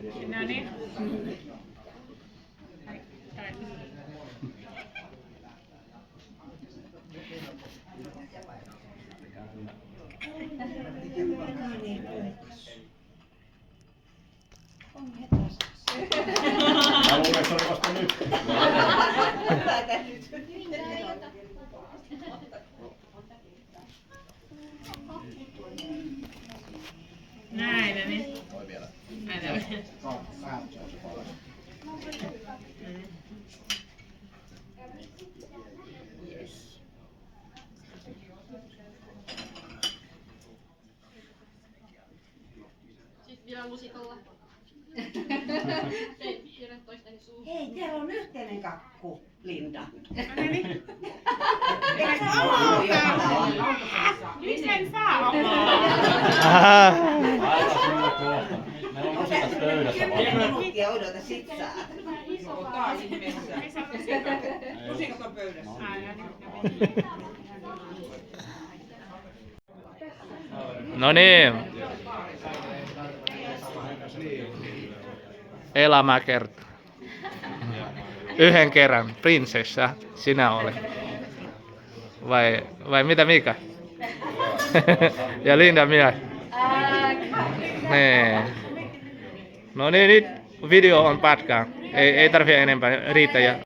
No niin. Mä luulen, että se oli vasta nyt. Näin, no niin. Toi vielä. Sitten vielä lusikalla. Ei, tiedä toisteni suuhun. Hei, teillä on yhteinen kakku, Linda. No niin. Eikä se oma ole jotain? Miksi en saa omaa? Laita sinne kohta. Meillä on lusikat pöydässä vaan. 10 minuuttia odota, sit saat. Ota ihmeessä. Ei saa lusikaa. Lusikat on pöydässä. No niin. Elämä kertoo. Yhden kerran, prinsessa, sinä olet. Vai mitä Mika? Ja Linda minä. Nee. No niin, nyt video on pätkää. Ei tarvitse enempää, riittää ja